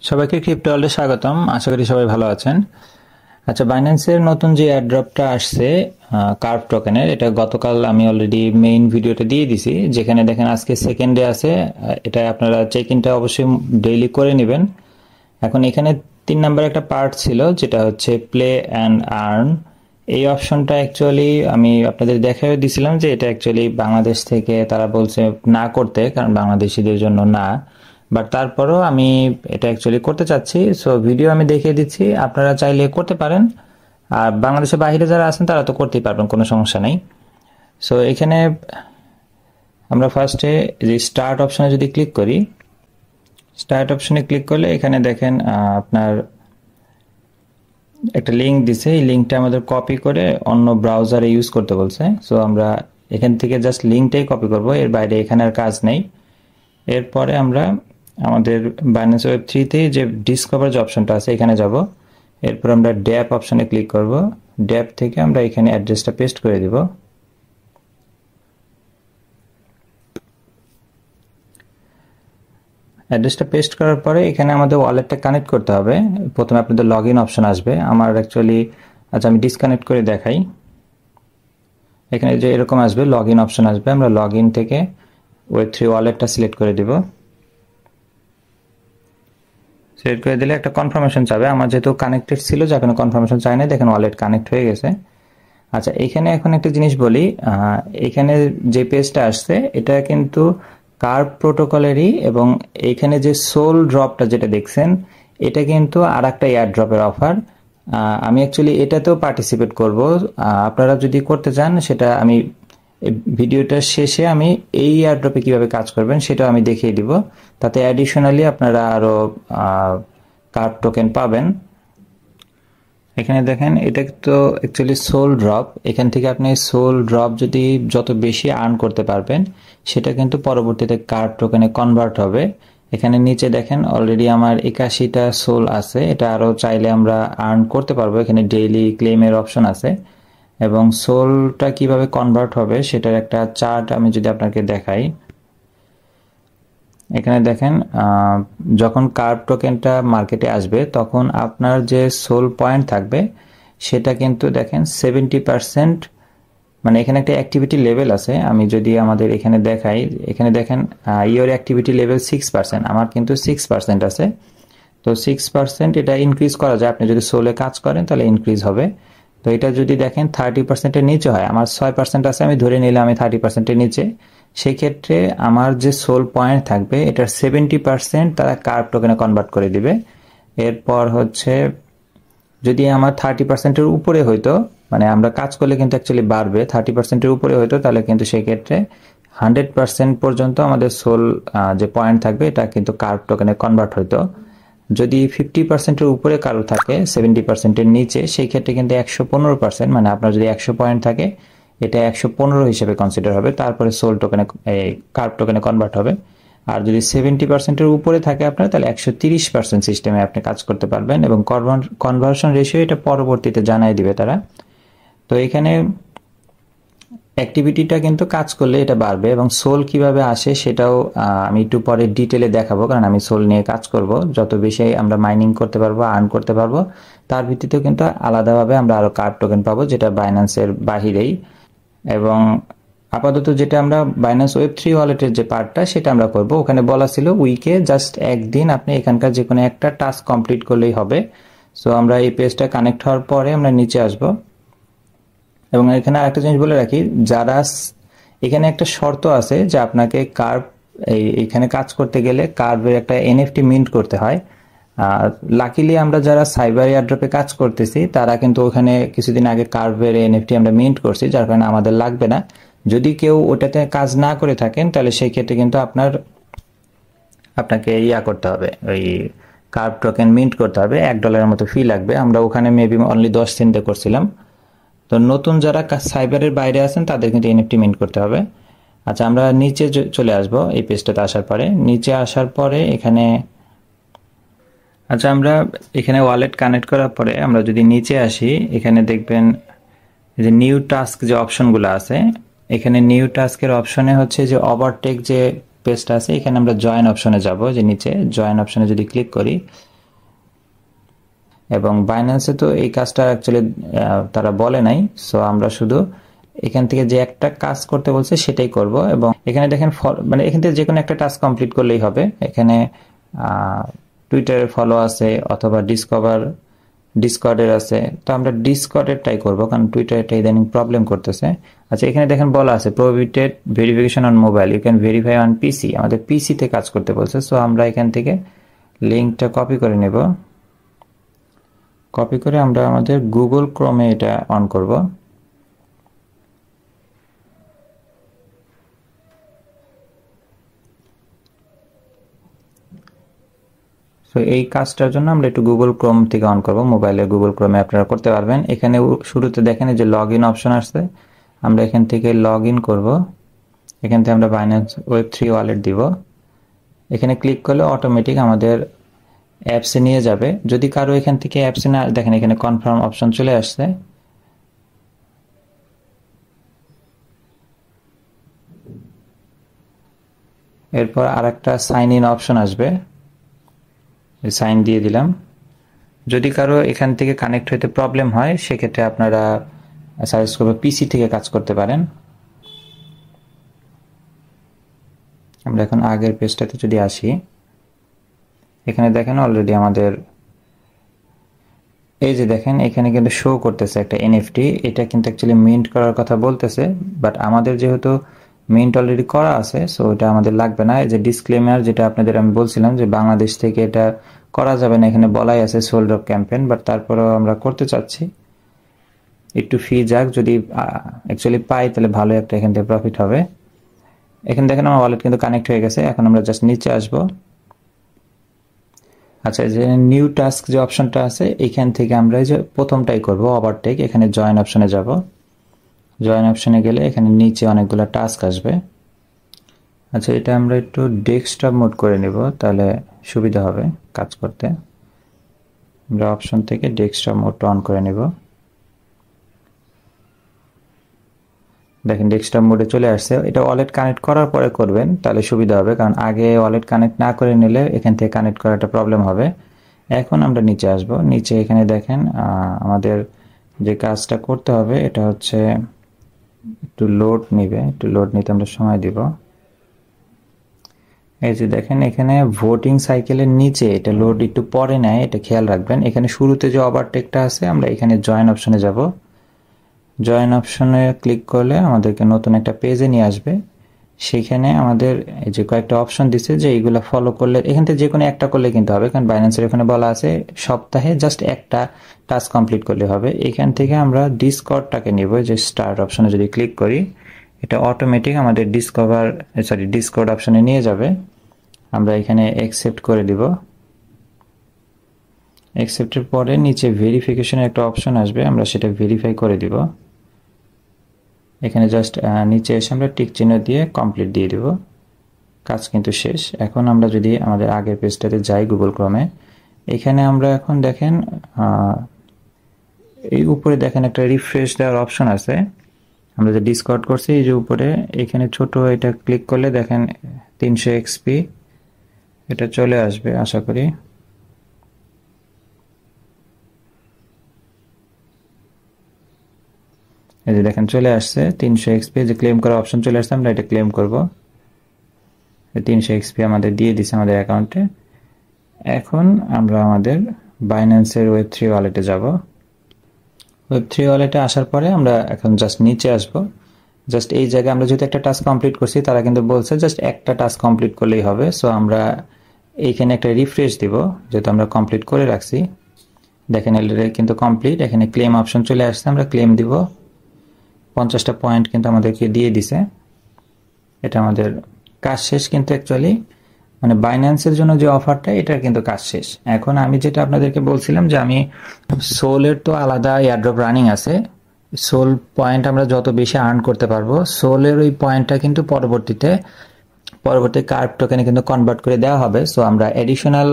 সবাইকে ক্রিপ্টো ওয়ার্ল্ডে স্বাগতম। আশা করি সবাই ভালো আছেন। আচ্ছা, বাইন্যান্সের নতুন যে এয়ারড্রপটা আসছে কার্ভ টোকেনের, এটা গতকাল আমি অলরেডি মেইন ভিডিওটা দিয়ে দিছি, যেখানে দেখেন আজকে সেকেন্ড ডে আছে। এটা আপনারা চেক ইনটা অবশ্যই ডেইলি করে নেবেন। এখন এখানে 3 নাম্বার একটা পার্ট ছিল, যেটা হচ্ছে প্লে অ্যান্ড আর্ন। এই অপশনটা অ্যাকচুয়ালি আমি আপনাদের দেখাই দিছিলাম যে এটা অ্যাকচুয়ালি বাংলাদেশ থেকে তারা বলছে না করতে, কারণ বাংলাদেশিদের জন্য না। বাট তারপরও আমি এটা অ্যাকচুয়ালি করতে চাচ্ছি, সো ভিডিও আমি দেখিয়ে দিচ্ছি, আপনারা চাইলে করতে পারেন। আর বাংলাদেশের বাইরে যারা আছেন তারা তো করতেই পারবেন, কোনো সমস্যা নেই। সো এখানে আমরা ফার্স্টে যে স্টার্ট অপশনে যদি ক্লিক করি, স্টার্ট অপশনে ক্লিক করলে এখানে দেখেন আপনার একটা লিঙ্ক দিছে। এই লিঙ্কটা আমাদের কপি করে অন্য ব্রাউজারে ইউজ করতে বলছে। সো আমরা এখান থেকে জাস্ট লিঙ্কটাই কপি করব, এর বাইরে এখানে আর কাজ নেই। এরপরে আমরা আমাদের বাইন্যান্স ওয়েব 3তে যে ডিসকভার যে অপশনটা আছে এখানে যাব। এরপর আমরা ড্যাপ অপশনে ক্লিক করব। ড্যাপ থেকে আমরা এখানে অ্যাড্রেসটা পেস্ট করে দিব। অ্যাড্রেসটা পেস্ট করার পরে এখানে আমাদের ওয়ালেটটা কানেক্ট করতে হবে। প্রথমে আপনাদের লগ ইন অপশন আসবে। আমার অ্যাকচুয়ালি আচ্ছা আমি ডিসকানেক্ট করে দেখাই। এখানে যে এরকম আসবে, লগ ইন অপশন আসবে। আমরা লগ ইন থেকে ওয়েব 3 ওয়ালেটটা সিলেক্ট করে দিব। সিলেক্ট করে দিলে একটা কনফার্মেশন চাবে। আমার যেহেতু কানেক্টেড ছিল, যা কোনো কনফার্মেশন চাই না, দেখেন ওয়ালেট কানেক্ট হয়ে গেছে। আচ্ছা, এখানে এখন একটা জিনিস বলি, এখানে যে পেজটা আসছে এটা কিন্তু কার্ভ প্রোটোকলেরই, এবং এখানে যে সোল ড্রপটা যেটা দেখছেন এটা কিন্তু আর একটা এয়ার ড্রপের অফার। আমি অ্যাকচুয়ালি এটাতেও পার্টিসিপেট করব। আপনারা যদি করতে চান সেটা আমি ভিডিওটার শেষে আমি এই এয়ারড্রপে কিভাবে কাজ করবেন সেটাও আমি দেখিয়ে দিব। তাতে অ্যাডিশনালি আপনারা আরও কার্ভ টোকেন পাবেন। এখানে দেখেন এটা তো অ্যাকচুয়ালি সোল ড্রপ। এখান থেকে আপনি সোল ড্রপ যদি যত বেশি আর্ন করতে পারবেন সেটা কিন্তু পরবর্তীতে কার্ভ টোকেনে কনভার্ট হবে। এখানে নিচে দেখেন অলরেডি আমার 81টা সোল আছে। এটা আরও চাইলে আমরা আর্ন করতে পারবো। এখানে ডেইলি ক্লেমের অপশন আছে, এবং সোলটা কিভাবে কনভার্ট হবে সেটার একটা চার্ট আমি যদি আপনাকে দেখাই। এখানে দেখেন যখন কার্ভ টোকেনটা মার্কেটে আসবে তখন আপনার যে সোল পয়েন্ট থাকবে সেটা কিন্তু দেখেন 70%, মানে এখানে একটা অ্যাক্টিভিটি লেভেল আছে। আমি যদি আমাদের এখানে দেখাই, এখানে দেখেন ইয়োর অ্যাক্টিভিটি লেভেল 6%, আমার কিন্তু 6% আছে। তো 6% এটা ইনক্রিজ করা যায়। আপনি যদি সোলে কাজ করেন তাহলে ইনক্রিজ হবে। তো এটা যদি দেখেন 30%-এর নিচে হয়, আমার 6% আছে, আমি ধরে নিলাম আমি 30%-এর নিচে, সেই ক্ষেত্রে আমার যে সোল পয়েন্ট থাকবে এটার 70% তারা কার্ভ টোকেনে কনভার্ট করে দিবে। এরপর হচ্ছে যদি আমার 30%-এর উপরে হইতো, মানে আমরা কাজ করলে কিন্তু অ্যাকচুয়ালি বাড়বে, 30%-এর উপরে হইতো তাহলে কিন্তু সেই ক্ষেত্রে 100% পর্যন্ত আমাদের সোল যে পয়েন্ট থাকবে এটা কিন্তু কার্ভ টোকেনে কনভার্ট হইতো। যদি 50%-এর উপরে কারো থাকে, 70%-এর নিচে, সেই ক্ষেত্রে কিন্তু 115%, মানে আপনার যদি 100 পয়েন্ট থাকে এটা 115 হিসেবে কনসিডার হবে, তারপরে সোল টোকেনে কার্ভ টোকেনে কনভার্ট হবে। আর যদি 70%-এর উপরে থাকে আপনার, তাহলে 130% সিস্টেমে আপনি কাজ করতে পারবেন, এবং কনভার্সন রেশিও এটা পরবর্তীতে জানাই দিবে তারা। তো এখানে অ্যাক্টিভিটিটা কিন্তু কাজ করলে এটা বাড়বে, এবং সোল কিভাবে আসে সেটাও আমি একটু পরে ডিটেলে দেখাবো, কারণ আমি সোল নিয়ে কাজ করব। যত বেশি আমরা মাইনিং করতে পারবো, আর্ন করতে পারবো, তার ভিত্তিতেও কিন্তু আলাদাভাবে আমরা আরও কার্ভ টোকেন পাবো, যেটা বাইন্যান্সের বাহিরেই। এবং আপাতত যেটা আমরা বাইন্যান্স ওয়েব 3 ওয়ালেটের যে পার্টটা সেটা আমরা করব। ওখানে বলা ছিল উইকে জাস্ট একদিন আপনি এখানকার যে কোনো একটা টাস্ক কমপ্লিট করলেই হবে। সো আমরা এই পেজটা কানেক্ট হওয়ার পরে আমরা নিচে আসব, এবং এখানে আরেকটা জিনিস বলে রাখি, যারা এখানে একটা শর্ত আছে যে আপনাকে কার্ভ এখানে কাজ করতে গেলে কার্ভের একটা এনএফটি মিন্ট করতে হয়। লাকিলি আমরা যারা সাইবার এয়ারড্রপে কাজ করতেছি তারা কিন্তু ওখানে কিছুদিন আগে কার্ভের এনএফটি আমরা মিন্ট করছি, যার কারণে আমাদের লাগবে না। যদি কেউ ওটাতে কাজ না করে থাকেন তাহলে সেই ক্ষেত্রে কিন্তু আপনাকে করতে হবে, ওই কার্ভ টোকেন মিন্ট করতে হবে, $1 মতো ফি লাগবে। আমরা ওখানে মেবি অনলি 10 দিনতে করছিলাম। তো নতুন যারা সাইবারের বাইরে আছেন তাদের কিন্তু এনএফটি মিন্ট করতে হবে। আচ্ছা, আমরা নিচে চলে আসব। এই পেজটাতে আসার পরে নিচে আসার পরে এখানে আমরা এখানে ওয়ালেট কানেক্ট করার পরে আমরা যদি নিচে আসি, এখানে দেখবেন যে নিউ টাস্ক যে অপশনগুলো আছে, এখানে নিউ টাস্কের অপশনে হচ্ছে যে ওভারটেক যে পেজটা আছে, এখানে আমরা জয়েন অপশনে যাব। যে নিচে জয়েন অপশনে যদি ক্লিক করি, এবং বাইন্যান্সে তো এই কাজটা অ্যাকচুয়ালি তারা বলে নাই, সো আমরা শুধু এখান থেকে যে একটা কাজ করতে বলছে সেটাই করব। এবং এখানে দেখেন মানে এখান থেকে যে কোনো একটা টাস্ক কমপ্লিট করলেই হবে। এখানে টুইটারে ফলো আছে অথবা ডিসকর্ডের আছে, তো আমরা ডিসকর্ডেরটাই করবো কারণ টুইটারটা ইদানিং প্রবলেম করতেছে। আচ্ছা, এখানে দেখেন বলা আছে prohibited verification on mobile, you can verify on PC. আমাদের পিসিতে কাজ করতে বলছে, সো আমরা এখান থেকে লিঙ্কটা কপি করে নেব। কপি করে আমরা আমাদের গুগল ক্রোমে এটা অন করব। তো এই কাজটার জন্য আমরা একটু গুগল ক্রোম থেকে অন করব। মোবাইলে গুগল ক্রোমে আপনারা করতে পারবেন। এখানে শুরুতে দেখেন যে লগ ইন অপশন আসছে, আমরা এখান থেকে লগ ইন করবো। এখান থেকে আমরা বাইন্যান্স ওয়েব3 ওয়ালেট দিব। এখানে ক্লিক করলে অটোমেটিক আমাদের অ্যাপসে নিয়ে যাবে। যদি কারো এখান থেকে অ্যাপসে না দেখেন, এখানে কনফার্ম অপশন চলে আসছে। এরপর আরেকটা সাইন ইন অপশন আসবে, সাইন দিয়ে দিলাম। যদি কারো এখান থেকে কানেক্ট হইতে প্রবলেম হয় সেক্ষেত্রে আপনারা সাজেস্ট করবো পিসি থেকে কাজ করতে পারেন। আমরা এখন আগের পেজটাতে যদি আসি, এখানে দেখেন অলরেডি আমাদের এই যে দেখেন এখানে কিন্তু শো করতেছে একটা এনএফটি। এটা কিন্তু অ্যাকচুয়ালি মিন্ট করার কথা বলতেছে, বাট আমাদের যেহেতু মিন্ট অলরেডি করা আছে, সো এটা আমাদের লাগবে না। এই যে ডিসক্লেমার যেটা আপনাদের আমি বলছিলাম যে বাংলাদেশ থেকে এটা করা যাবে না, এখানে বলাই আছে সোল্ড অফ ক্যাম্পেইন, বাট তারপরেও আমরা করতে চাচ্ছি। একটু ফি যাক, যদি অ্যাকচুয়ালি পাই তাহলে ভালো একটা এখান থেকে প্রফিট হবে। এখানে দেখেন আমার ওয়ালেট কিন্তু কানেক্ট হয়ে গেছে। এখন আমরা জাস্ট নিচে আসবো। আচ্ছা, যে নিউ টাস্ক যে অপশনটা আছে এখান থেকে আমরা যে প্রথমটাই করব ওভারটেক। এখানে জয়েন অপশনে যাব। জয়েন অপশনে গেলে এখানে নিচে অনেকগুলো টাস্ক আসবে। আচ্ছা, এটা আমরা একটু ডেস্কটপ মোড করে নিব, তাহলে সুবিধা হবে কাজ করতে। আমরা অপশন থেকে ডেস্কটপ মোডটা অন করে নিব। দেখেন ডেস্কটপ মোডে চলে আসছে। এটা ওয়ালেট কানেক্ট করার পরে করবেন তাহলে সুবিধা হবে, কারণ আগে ওয়ালেট কানেক্ট না করে নিলে এখান থেকে কানেক্ট করাটা প্রবলেম হবে। এখন আমরা নিচে আসব। নিচে এখানে দেখেন আমাদের যে কাজটা করতে হবে এটা হচ্ছে একটু লোড নিবে, একটু লোড নিতে আমরা সময় দিব। এই যে দেখেন এখানে ভোটিং সাইকেলের নিচে এটা লোড একটু পরে নেয়, এটা খেয়াল রাখবেন। এখানে শুরুতে যে ওভারটেকটা আছে আমরা এখানে জয়েন অপশনে যাব। জয়েন অপশনে ক্লিক করলে আমাদেরকে নতুন একটা পেজে নিয়ে আসবে। সেখানে আমাদের এই যে কয়েকটা অপশন দিচ্ছে যে এইগুলো ফলো করলে এখান থেকে যে কোনো একটা করলে কিন্তু হবে, কারণ বাইন্যান্সের এখানে বলা আছে সপ্তাহে জাস্ট একটা টাস্ক কমপ্লিট করলে হবে। এখান থেকে আমরা ডিসকর্ডটাকে নিব। যে স্টার্ট অপশনে যদি ক্লিক করি এটা অটোমেটিক আমাদের ডিসকর্ড অপশনে নিয়ে যাবে। আমরা এখানে অ্যাকসেপ্ট করে দিব। অ্যাকসেপ্টের পরে নিচে ভেরিফিকেশনের একটা অপশন আসবে, আমরা সেটা ভেরিফাই করে দিব। এখানে জাস্ট নিচে এসে আমরা টিক চিহ্ন দিয়ে কমপ্লিট দিয়ে দিব। কাজ কিন্তু শেষ। এখন আমরা যদি আমাদের আগের পেজটাতে যাই গুগল ক্রোমে, এখানে আমরা এখন দেখেন এই উপরে দেখেন একটা রিফ্রেশ দেওয়ার অপশন আছে। আমরা যে ডিসকর্ড করছি এই যে উপরে এখানে ছোট এটা ক্লিক করলে দেখেন 300 এক্সপি এটা চলে আসবে আশা করি। এই যে দেখেন চলে আসছে 300 এক্সপি, যে ক্লেম করার অপশন চলে আসছে। আমরা এটা ক্লেম করব। 300 এক্সপি আমাদের দিয়ে দিছে আমাদের অ্যাকাউন্টে। এখন আমরা আমাদের বাইন্যান্সের ওয়েব3 ওয়ালেটে যাব। ওয়েব3 ওয়ালেটে আসার পরে আমরা এখন জাস্ট নিচে আসব। জাস্ট এই জায়গায় আমরা যেহেতু একটা টাস্ক কমপ্লিট করছি, তারা কিন্তু বলছে জাস্ট একটা টাস্ক কমপ্লিট করলেই হবে। সো আমরা এইখানে একটা রিফ্রেশ দিব, যেহেতু আমরা কমপ্লিট করে রাখছি। দেখেন অলরেডি কিন্তু কমপ্লিট। এখানে ক্লেম অপশন চলে আসছে, আমরা ক্লেম দিব। 50টা পয়েন্ট কিন্তু আমাদেরকে দিয়ে দিছে। এটা আমাদের কাজ শেষ। কিন্তু অ্যাকচুয়ালি মানে বাইন্যান্সের জন্য যে অফারটা এটার কিন্তু কাজ শেষ। এখন আমি যেটা আপনাদেরকে বলছিলাম যে আমি সোলের তো আলাদা এয়ারড্রপ রানিং আছে। সোল পয়েন্ট আমরা যত বেশি আর্ন করতে পারবো, সোলের ওই পয়েন্টটা কিন্তু পরবর্তী কার্ভ টোকেনে কিন্তু কনভার্ট করে দেওয়া হবে। সো আমরা এডিশনাল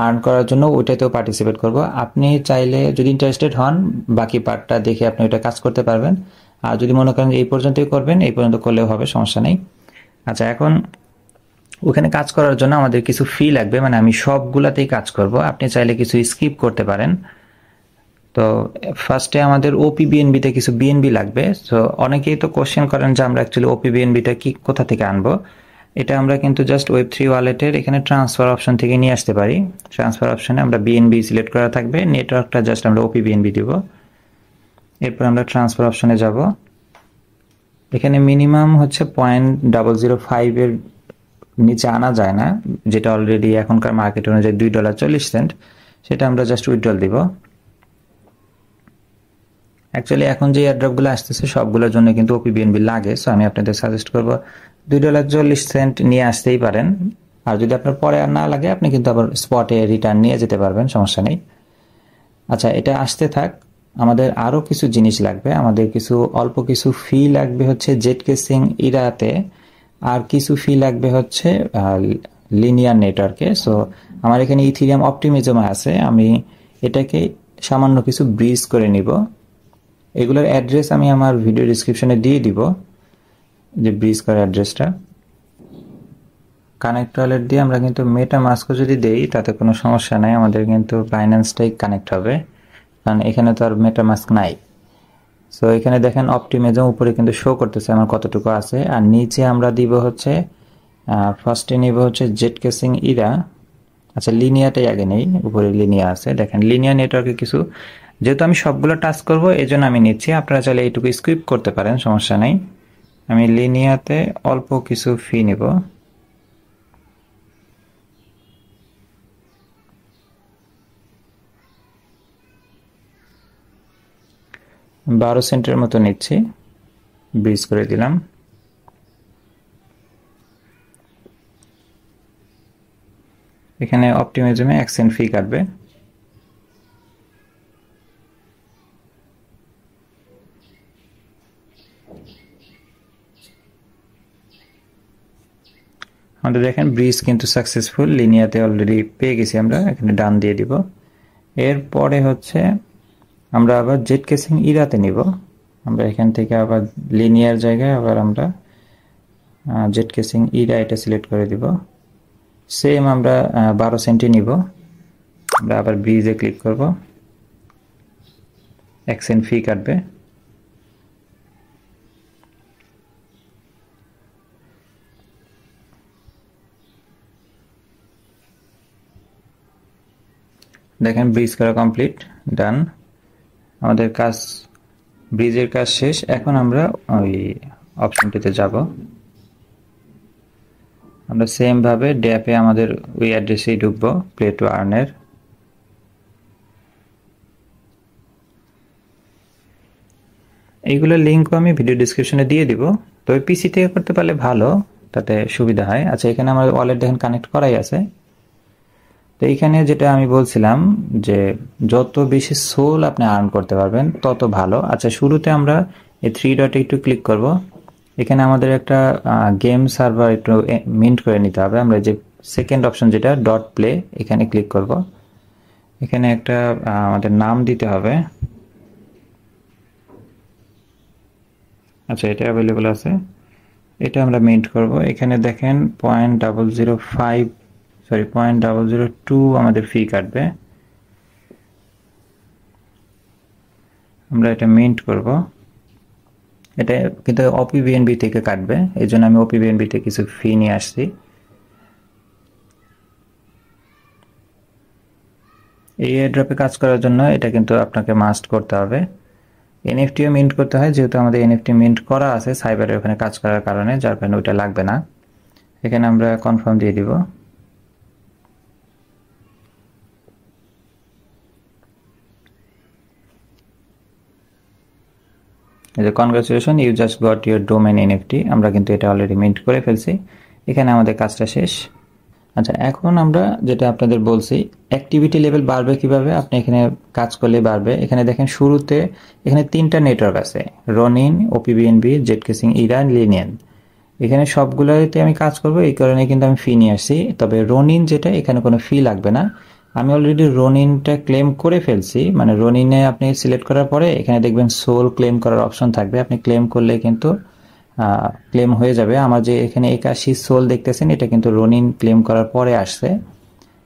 আর্ন করার জন্য ওইটাতেও পার্টিসিপেট করব। আপনি চাইলে যদি ইন্টারেস্টেড হন বাকি পার্টটা দেখে আপনি ওইটা কাজ করতে পারবেন। আর যদি মনে করেন এই পর্যন্তই করবেন, এই পর্যন্ত করলেও হবে, সমস্যা নেই। আচ্ছা, এখন ওখানে কাজ করার জন্য আমাদের কিছু ফি লাগবে, মানে আমি সবগুলাতেই কাজ করব। আপনি চাইলে কিছু স্কিপ করতে পারেন। তো ফার্স্টে আমাদের ওপিবিএনবি তে কিছু বিএনবি লাগবে। সো অনেকেই তো কোশ্চেন করেন যে আমরা অ্যাকচুয়ালি ওপিবিএনবিটা কি কোথা থেকে আনবো। এটা আমরা কিন্তু জাস্ট ওয়েব3 ওয়ালেটের এখানে ট্রান্সফার অপশন থেকে নিয়ে আসতে পারি। ট্রান্সফার অপশনে আমরা বিএনবি সিলেক্ট করা থাকবে, নেটওয়ার্কটা জাস্ট আমরা ওপিবিএনবি দিব। এরপর আমরা ট্রান্সফার অপশনে যাব। এখানে মিনিমাম হচ্ছে 0.005 এর নিচে আনা যায় না, যেটা অলরেডি এখনকার মার্কেট অনুযায়ী $2.40, সেটা আমরা জাস্ট উইথড্রল দিব। অ্যাকচুয়ালি এখন যে এয়ারড্রপগুলো আসতেছে সবগুলোর জন্য কিন্তু ওপিবিএনবি লাগে। সো আমি আপনাদের সাজেস্ট করবো $2.40 নিয়ে আসতেই পারেন। আর যদি আপনার পরে আর না লাগে আপনি কিন্তু আবার স্পটে রিটার্ন নিয়ে যেতে পারবেন, সমস্যা নেই। আচ্ছা, এটা আসতে থাক। আমাদের আরও কিছু জিনিস লাগবে। আমাদের অল্প কিছু ফি লাগবে হচ্ছে জেটকেসিং ইরাতে, আর কিছু ফি লাগবে হচ্ছে লিনিয়ার নেটওয়ার্কে। সো আমার এখানে ইথিরিয়াম অপটিমিজম আছে, আমি এটাকে সামান্য কিছু ব্রিজ করে নিব। এগুলোর অ্যাড্রেস আমি আমার ভিডিও ডিসক্রিপশনে দিয়ে দিব, যে ব্রিজ করার অ্যাড্রেসটা। কানেক্ট ওয়ালেট দিয়ে আমরা কিন্তু মেটামাস্কও যদি দেই তাতে কোনো সমস্যা নাই, আমাদের কিন্তু বাইন্যান্সটাই কানেক্ট হবে, কারণ এখানে তো আর মেটামাস্ক নাই। সো এখানে দেখেন অপটিমিজম উপরে কিন্তু শো করতেছে আমার কতটুকু আছে, আর নিচে আমরা দিব হচ্ছে ফার্স্টে নিব হচ্ছে জেটকেসিং ইরা। আচ্ছা, লিনিয়াটাই আগে নেই, উপরে লিনিয়া আছে। দেখেন লিনিয়ার নেটওয়ার্কে কিছু, যেহেতু আমি সবগুলো টাচ করব এই জন্য আমি নিচ্ছি, আপনারা চাইলে এইটুকু স্কিপ করতে পারেন, সমস্যা নেই। আমি লিনিয়াতে অল্প কিছু ফি নিব। $12 মতো নিচ্ছি, ব্রিজ করে দিলাম। এখানে অপটিমিজমে $1 ফি কাটবে। আমাদের দেখেন ব্রিজ কিন্তু সাকসেসফুল, লিনিয়াতে অলরেডি পেয়ে গেছি আমরা, এখানে ডান দিয়ে দিব। এরপরে হচ্ছে আমরা আবার জেটকেসিং ইরাতে নিব। আমরা এখান থেকে আবার লিনিয়ার জায়গায় আবার আমরা জেটকেসিং ইরা এটা সিলেক্ট করে দিব। সেম আমরা 12 সেন্টে নিব। আমরা আবার ব্রিজে ক্লিক করব, $1 ফি কাটবে। দেখেন ব্রিজ করা কমপ্লিট, ডান। আমাদের কাজ, ব্রিজের কাজ শেষ। এখন আমরা ওই অপশনটিতে যাব। আমরা সেম ভাবে ড্যাপে আমাদের ওই অ্যাড্রেসেই ঢুকবো, প্লে টু আর্নের। এইগুলোর লিঙ্কও আমি ভিডিও ডিসক্রিপশনে দিয়ে দিব, তবে পিসি থেকে করতে পারলে ভালো, তাতে সুবিধা হয়। আচ্ছা, এখানে আমার ওয়ালেট দেখেন কানেক্ট করাই আছে। তো এইখানে যেটা আমি বলছিলাম যে যত বেশি সোল আপনি আর্ন করতে পারবেন তত ভালো। আচ্ছা, শুরুতে আমরা এই 3 ডটে একটু ক্লিক করব। এখানে আমাদের একটা গেম সার্ভার একটু মিন্ট করে নিতে হবে। আমরা যে সেকেন্ড অপশন যেটা ডট প্লে, এখানে ক্লিক করব। এখানে একটা আমাদের নাম দিতে হবে। আচ্ছা, এটা অ্যাভেলেবল আছে, এটা আমরা মিন্ট করব। এখানে দেখেন 0.002 আমাদের ফি কাটবে। আমরা এটা মিন্ট করব। এটা কিন্তু ওপিবিএনবি থেকে কাটবে, এই জন্য আমি ওপিবিএনবি থেকে কিছু ফি নিয়ে আসছি। এই এয়ারড্রপে কাজ করার জন্য এটা কিন্তু আপনাকে মাস্ট করতে হবে। এনএফটিও মিন্ট করতে হয়, যেহেতু আমাদের এনএফটি মিন্ট করা আছে সাইবারের ওখানে কাজ করার কারণে, যার কারণে ওইটা লাগবে না। এখানে আমরা কনফার্ম দিয়ে দিব। এই যে congratulation, you just got your domain NFT. আমরা কিন্তু এটা অলরেডি মিন্ট করে ফেলছি। এখানে আমাদের কাজটা শেষ। আচ্ছা, এখন আমরা যেটা আপনাদের বলছি, অ্যাক্টিভিটি লেভেল বাড়বে কিভাবে, আপনি এখানে কাজ করলে বাড়বে। এখানে দেখেন শুরুতে এখানে 3টা নেটওয়ার্ক আছে, রনিন, ওপিবিএনবি, জেটকেসিং ইরা, লিনিয়ান। এখানে সবগুলোতে আমি কাজ করব, এই কারণে কিন্তু আমি ফি নিয়ে আসছি। তবে রনিন যেটা, এখানে কোনো ফি লাগবে না। আমি অলরেডি রনিনটা ক্লেম করে ফেলছি। মানে রনিনে আপনি সিলেক্ট করার পরে এখানে দেখবেন সোল ক্লেম করার অপশন থাকবে, আপনি ক্লেম করলে কিন্তু ক্লেম হয়ে যাবে। আমার যে এখানে 81 সোল দেখতেছেন, এটা কিন্তু রনিন ক্লেম করার পরে আসছে।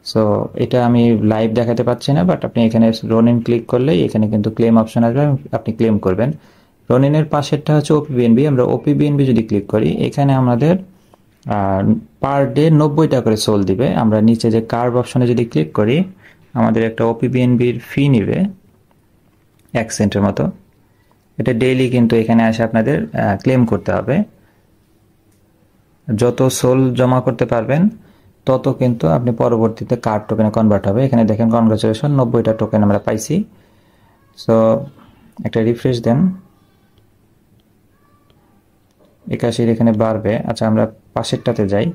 সো এটা আমি লাইভ দেখাতে পাচ্ছি না, বাট আপনি এখানে রনিন ক্লিক করলে এখানে কিন্তু ক্লেম অপশন আসবে, আপনি ক্লেম করবেন। রনিনের পাশেরটা হচ্ছে ওপিবিএনবি। আমরা ওপিবিএনবি যদি ক্লিক করি, এখানে আমাদের পার ডে 90 টাকা করে সোল দিবে। আমরা নিচে যে কার্ভ অপশনে যদি ক্লিক করি, আমাদের একটা ওপিবিএনবির ফি নিবে 1 সেন্টের মতো। এটা ডেইলি কিন্তু এখানে আসে আপনাদের ক্লেম করতে হবে। যত সোল জমা করতে পারবেন তত কিন্তু আপনি পরবর্তীতে কার্ড টোকেনে কনভার্ট হবে। এখানে দেখেন কনগ্রাচুলেশন, 90টা টোকেন আমরা পাইছি। সো একটা রিফ্রেশ দেন, 81 এখানে বাড়বে। আচ্ছা, আমরা পাশেরটাতে যাই।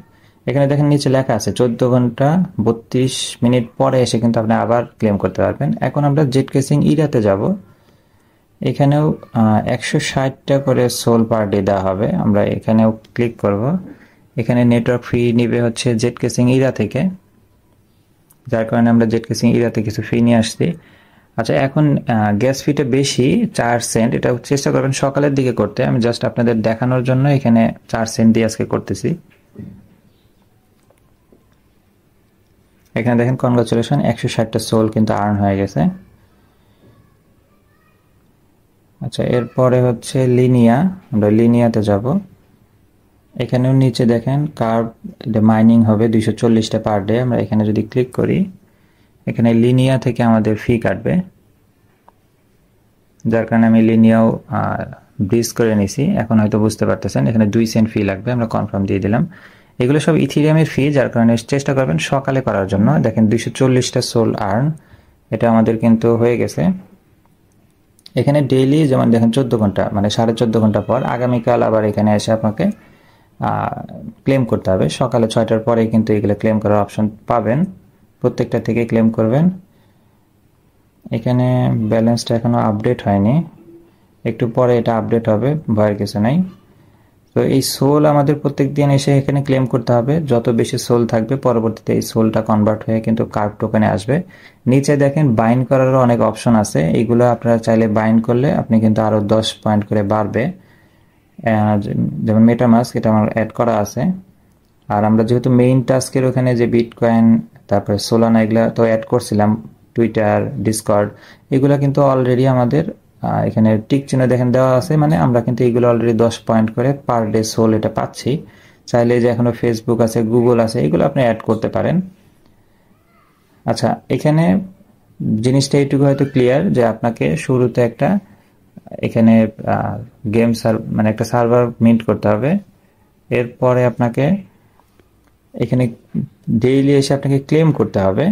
এখানে দেখেন নিচে লেখা আছে 14 ঘন্টা 32 মিনিট পরে এসে কিন্তু আপনি আবার ক্লেম করতে পারবেন। এখন আমরা জেট কেসিং ইরাতে যাব। এখানেও 160টা করে সোল পার ডে দেওয়া হবে। আমরা এখানেও ক্লিক করব। এখানে নেটওয়ার্ক ফি নিবে হচ্ছে জেট কেসিং ইরা থেকে, যার কারণে আমরা জেট কেসিং ইরাতে কিছু ফি নিয়ে আসছি। আচ্ছা, এখন গ্যাস ফিটা বেশি 4 সেন্ট। এটা চেষ্টা করবেন সকালের দিকে করতে। আমি জাস্ট আপনাদের দেখানোর জন্য এখানে 4 সেন্ট দিয়ে আজকে করতেছি। এখানে দেখেন কনগ্রাচুলেশন, 160টা সোল কিন্তু আর্ন হয়ে গেছে। আচ্ছা, এরপরে হচ্ছে লিনিয়া। আমরা লিনিয়াতে যাব। এখানেও নিচে দেখেন কার্ভ মাইনিং হবে 240টা পার ডে। আমরা এখানে যদি ক্লিক করি, এখানে লিনিয়া থেকে আমাদের ফি কাটবে, যার কারণে আমি লিনিয়াও ব্রিজ করে নিছি। এখন হয়তো বুঝতে পারতেছেন এখানে 2 সেন্ট ফি লাগবে। আমরা কনফার্ম দিয়ে দিলাম। এগুলো সব ইথিরিয়ামের ফি, যার কারণে চেষ্টা করবেন সকালে করার জন্য। দেখেন 240টা সোল আর্ন, এটা আমাদের কিন্তু হয়ে গেছে। এখানে ডেইলি যেমন দেখেন 14 ঘন্টা মানে 14.5 ঘন্টা পর আগামীকাল আবার এখানে এসে আপনাকে ক্লেম করতে হবে। সকালে 6টার পরে কিন্তু এগুলো ক্লেম করার অপশন পাবেন। প্রত্যেকটা থেকে ক্লেম করবেন। এখানে ব্যালেন্সটা এখনো আপডেট হয়নি, একটু পরে এটা আপডেট হবে, ভয়ের কিছু নাই। তো এই সোল আমাদের প্রত্যেক দিন এসে এখানে ক্লেম করতে হবে। যত বেশি সোল থাকবে পরবর্তীতে এই সোলটা কনভার্ট হয়ে কিন্তু কার্ভ টোকেনে আসবে। নিচে দেখেন বাইন্ড করারও অনেক অপশন আছে। এইগুলো আপনারা চাইলে বাইন্ড করলে আপনি কিন্তু আরও 10 পয়েন্ট করে বাড়বে। যেমন মেটামাস্ক, এটা আমার অ্যাড করা আছে। আর আমরা যেহেতু মেইন টাস্কের ওখানে যে বিটকয়েন, তারপরে সোলানা, এগুলো তো অ্যাড করছিলাম, টুইটার, ডিসকর্ড, এগুলো কিন্তু অলরেডি আমাদের এখানে টিক চিহ্ন দেখেন দেওয়া আছে। মানে আমরা কিন্তু এগুলো অলরেডি 10 পয়েন্ট করে পার ডে সোল এটা পাচ্ছি। চাইলে যে এখনো ফেসবুক আছে, গুগল আছে, এগুলো আপনি অ্যাড করতে পারেন। আচ্ছা, এখানে জিনিসটা এইটুকু হয়তো ক্লিয়ার যে আপনাকে শুরুতে একটা এখানে গেম মানে একটা সার্ভার মিন্ট করতে হবে। এরপরে আপনাকে এখানে ডেইলি এসে আপনাকে ক্লেম করতে হবে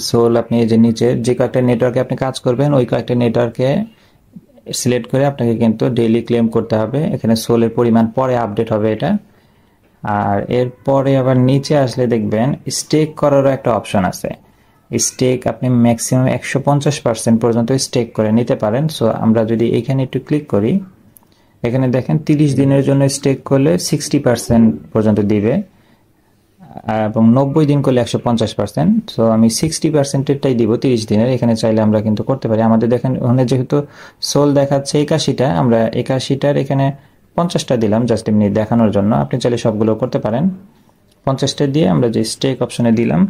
সোল। আপনি এই যে নিচে যে কয়েকটা নেটওয়ার্কে আপনি কাজ করবেন, ওই কয়েকটা নেটওয়ার্কে সিলেক্ট করে আপনাকে কিন্তু ডেইলি ক্লেম করতে হবে। এখানে সোলের পরিমাণ পরে আপডেট হবে এটা। আর এরপরে আবার নিচে আসলে দেখবেন স্টেক করারও একটা অপশন আছে। স্টেক আপনি ম্যাক্সিমাম 150% পর্যন্ত স্টেক করে নিতে পারেন। সো আমরা যদি এখানে একটু ক্লিক করি, এখানে দেখেন 30 দিনের জন্য স্টেক করলে 60% পর্যন্ত দিবে, এবং 90 দিন করলে 150%। সো আমি 60%-এরটাই দিব 30 দিনের। এখানে চাইলে আমরা কিন্তু করতে পারি। আমাদের দেখেন ওখানে যেহেতু সোল দেখাচ্ছে 81টা, আমরা 81টার এখানে 50টা দিলাম জাস্ট এমনি দেখানোর জন্য। আপনি চাইলে সবগুলো করতে পারেন। 50টা দিয়ে আমরা যে স্টেক অপশনে দিলাম,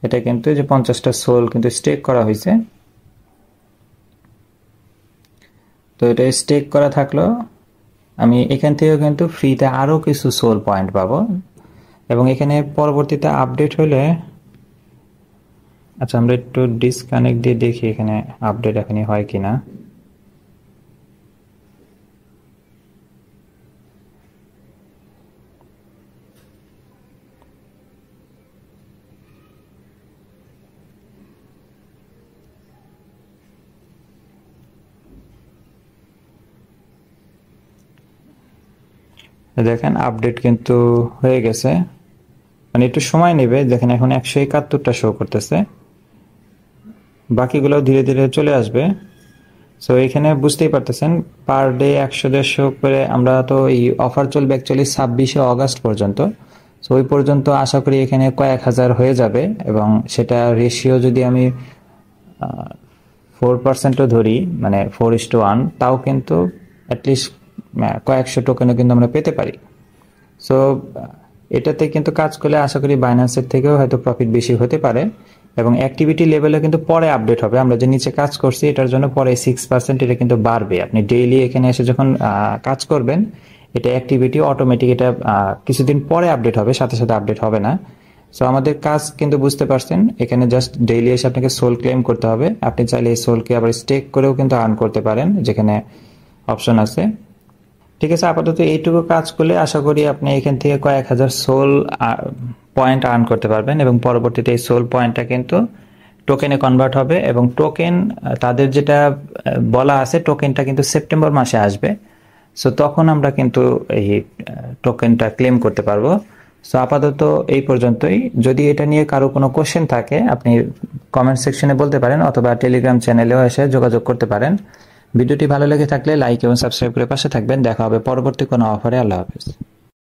এটা কিন্তু যে 50টা সোল কিন্তু স্টেক করা হয়েছে। তো এটা স্টেক করা থাকলো। আমি এখান থেকেও কিন্তু ফ্রিতে আরও কিছু সোল পয়েন্ট পাবো, এবং এখানে পরবর্তীতে আপডেট হলে, আচ্ছা আমরা একটু ডিসকানেক্ট দিয়ে দেখি এখানে আপডেট এখনই হয় কিনা। দেখেন আপডেট কিন্তু হয়ে গেছে, মানে একটু সময় নেবে। দেখেন এখন 171টা শো করতেছে, বাকিগুলো ধীরে ধীরে চলে আসবে। সো এখানে বুঝতেই পারতেছেন পার ডে 100-150 করে। আমরা তো এই অফার চলবে অ্যাকচুয়ালি 26শে অগস্ট পর্যন্ত। সো ওই পর্যন্ত আশা করি এখানে কয়েক হাজার হয়ে যাবে, এবং সেটা রেশিও যদি আমি 4%ও ধরি, মানে 4:1, তাও কিন্তু অ্যাটলিস্ট কয়েকশো টোকেনও কিন্তু আমরা পেতে পারি। সো এটাতে কিন্তু কাজ করলে আশা করি বাইন্যান্সের থেকেও হয়তো প্রফিট বেশি হতে পারে, এবং অ্যাক্টিভিটি লেভেলে কিন্তু পরে আপডেট হবে। আমরা যে নিচে কাজ করছি এটার জন্য পরে 6% এটা কিন্তু বাড়বে। আপনি ডেইলি এখানে এসে যখন কাজ করবেন, এটা অ্যাক্টিভিটি অটোমেটিক, এটা কিছুদিন পরে আপডেট হবে, সাথে সাথে আপডেট হবে না। সো আমাদের কাজ কিন্তু বুঝতে পারছেন, এখানে জাস্ট ডেইলি এসে আপনাকে সোল ক্লেম করতে হবে। আপনি চাইলে এই সোলকে আবার স্টেক করেও কিন্তু আর্ন করতে পারেন, যেখানে অপশন আছে। ঠিক আছে, আপাতত এইটুকু কাজ করলে আশা করি আপনি এখান থেকে কয়েক হাজার সোল পয়েন্ট আর্ন করতে পারবেন, এবং পরবর্তীতে এই সোল পয়েন্টটা কিন্তু টোকেনে কনভার্ট হবে। এবং টোকেন তাদের যেটা বলা আছে, টোকেনটা কিন্তু সেপ্টেম্বর মাসে আসবে। সো তখন আমরা কিন্তু এই টোকেনটা ক্লেম করতে পারবো। সো আপাতত এই পর্যন্তই। যদি এটা নিয়ে কারো কোনো কোশ্চেন থাকে আপনি কমেন্ট সেকশনে বলতে পারেন, অথবা টেলিগ্রাম চ্যানেলেও এসে যোগাযোগ করতে পারেন। ভিডিওটি ভালো লেগে থাকলে লাইক এবং সাবস্ক্রাইব করে পাশে থাকবেন। দেখা হবে পরবর্তী কোনো অফারে। আল্লাহ হাফেজ।